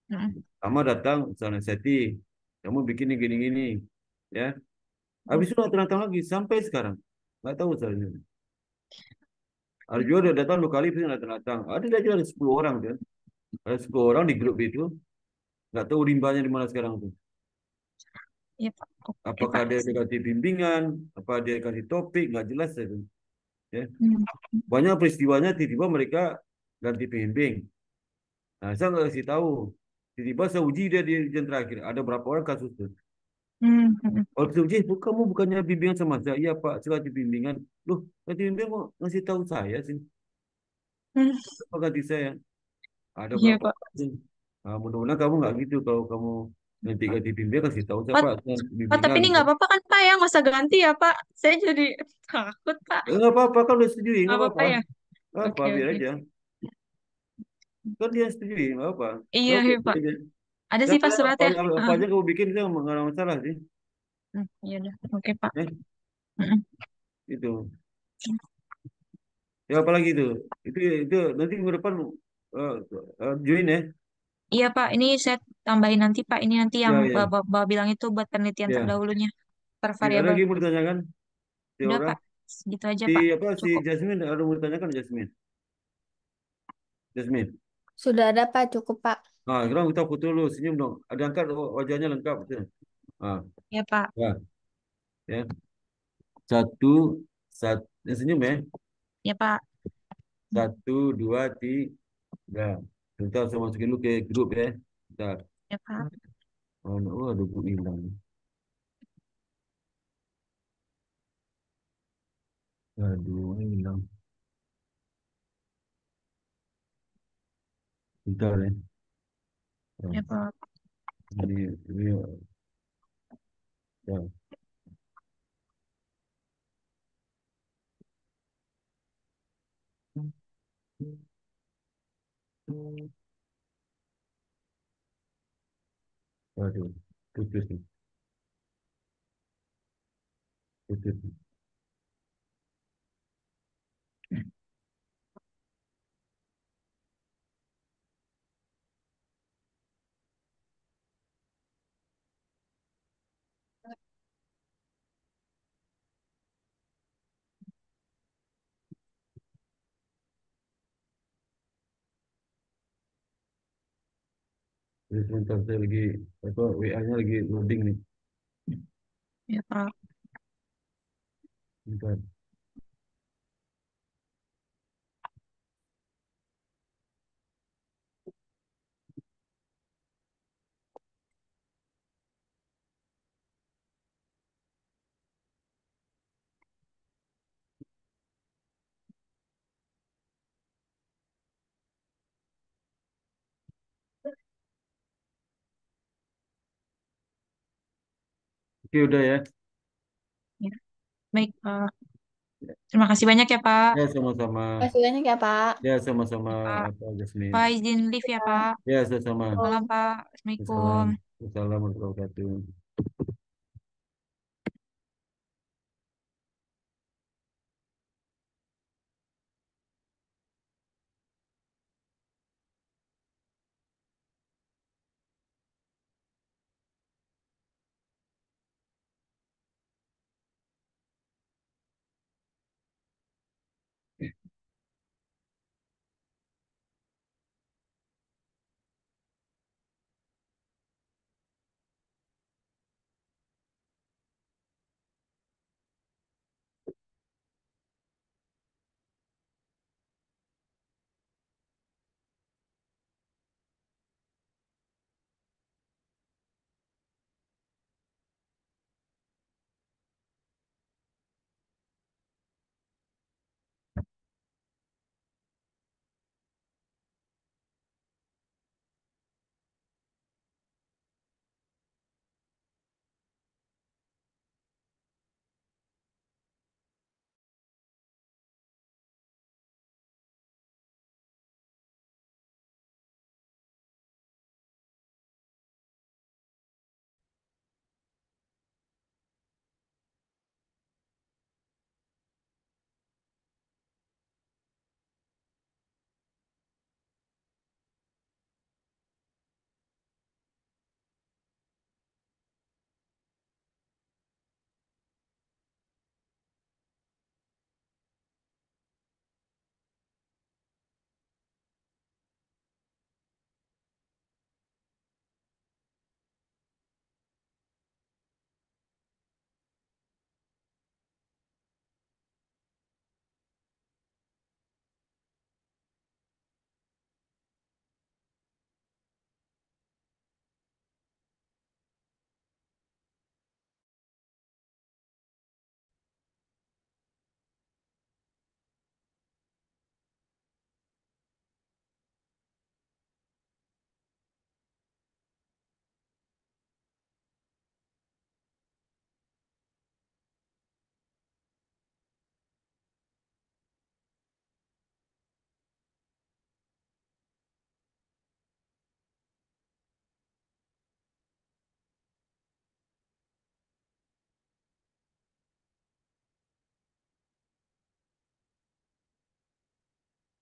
C: Hmm.
A: Sama datang, sana seti. Kamu bikin ini gini-gini. Ya. Habis itu nggak datang lagi sampai sekarang. Nggak tahu saya. Ada juga udah datang 2 kali, tapi nggak datang. Ada aja ada 10 orang tuh. Ada 10 orang di grup itu. Nggak tahu rimbanya di mana sekarang tuh.
C: Iya Pak. Oke
A: Apakah
C: Pak.
A: dia kasih bimbingan, apa dia kasih topik, nggak jelas itu. Ya.
C: Hmm.
A: Banyak peristiwanya tiba-tiba mereka ganti pembimbing. Nah, saya nggak kasih tahu. Tiba-tiba saya uji dia di ujian terakhir. Ada berapa orang kasus tuh.
C: Hmm. Hmm.
A: Kalau saya uji, kamu bukannya bimbingan sama saya? Iya Pak, saya ganti bimbingan. Loh, ganti bimbingan kok ngasih tahu saya sih?
C: Hmm.
A: Apa ganti saya? Ada
C: Iya
A: berapa
C: Pak.
A: kasus? Nah, mudah-mudahan kamu nggak gitu. Kalau kamu nanti ganti bimbingan, kasih tahu saya
C: Pak,
A: Pak. Saya
C: Pak, tapi
A: bimbingan.
C: ini
A: Gitu.
C: nggak apa-apa kan Pak ya, masa ganti ya Pak? Saya jadi takut Pak.
A: Nggak apa-apa, kan udah setujui.
C: Nggak
A: Nggak
C: apa-apa
A: apa-apa.
C: ya?
A: Nggak apa,
C: Oke,
A: biar
C: oke.
A: aja. Kan dia setujui, nggak apa.
C: Iya,
A: Nggak
C: iya
A: apa
C: Pak.
A: aja.
C: Ada sih
A: Siapa
C: Pak
A: apa,
C: suratnya.
A: apa
C: Heeh.
A: aja kamu bikin, saya nggak ada masalah sih.
C: Iya udah. Oke Pak.
A: Eh,
C: Heeh.
A: itu. Ya apalagi itu nanti minggu depan eh, join ya.
C: Iya Pak, ini saya tambahin nanti Pak. Ini nanti yang
A: Ya ya
C: Bapak bilang itu buat penelitian
A: ya.
C: terdahulunya per
A: Ada
C: variabel.
A: lagi mau ditanyakan si
C: Udah
A: orang
C: Pak, segitu aja
A: si
C: Pak.
A: apa si
C: Cukup.
A: Jasmine ada mau ditanyakan Jasmine.
B: Sudah ada, Pak. Cukup, Pak.
A: Nah, sekarang kita foto dulu senyum dong. Ada angkat wajahnya lengkap betul. Ah,
C: Ya Pak.
A: ya ya. Satu senyum ya.
C: Ya Pak.
A: 1 2 3. Bentar saya masukin dulu ke grup ya. Bentar.
C: Ya Pak.
A: Aduh, grup hilang. Aduh, hilang. Bentar ya.
C: Ya Pak.
A: Ini, ya. Waduh, putus nih, putus nih. Jadi sebentar saya lagi apa WA-nya lagi loading nih.
C: Ya, Pak.
A: Bentar. Oke, udah ya.
C: Ya. Baik, Pak. Terima kasih banyak ya, Pak.
A: Ya, sama-sama.
B: Kasih banyak ya, Pak.
A: Ya, sama-sama,
C: Ya, Pak.
A: Pak Jasmine.
C: Pak izin live ya, Pak.
A: Ya, sama-sama.
C: Malam, Pak.
A: Assalam.
C: Assalamualaikum.
A: Assalamualaikum warahmatullahi wabarakatuh.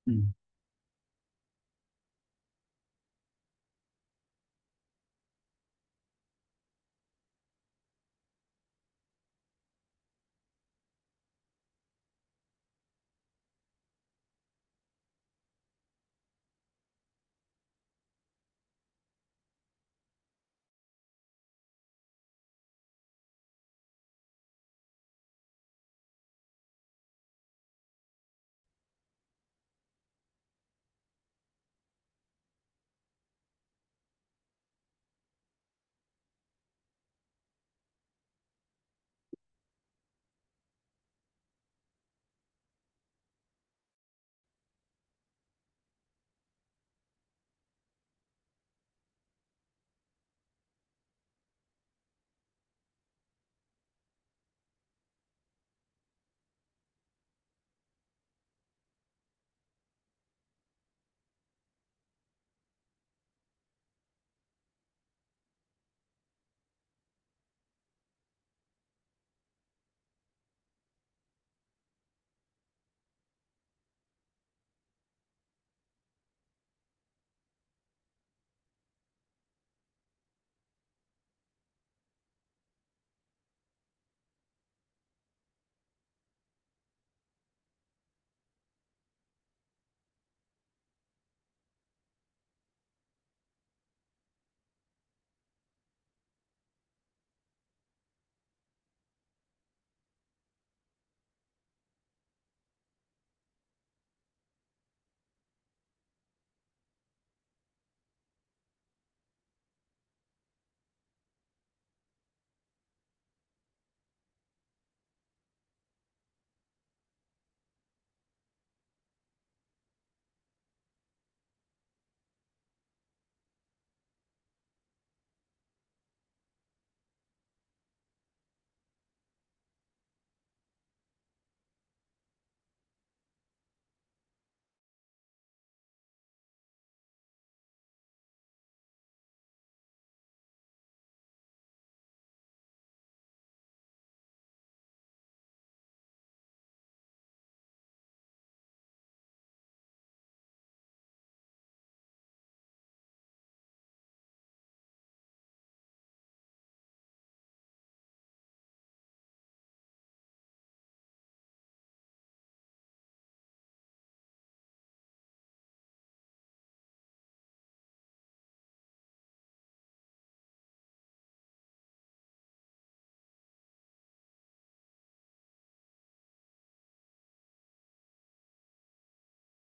A: Hmm.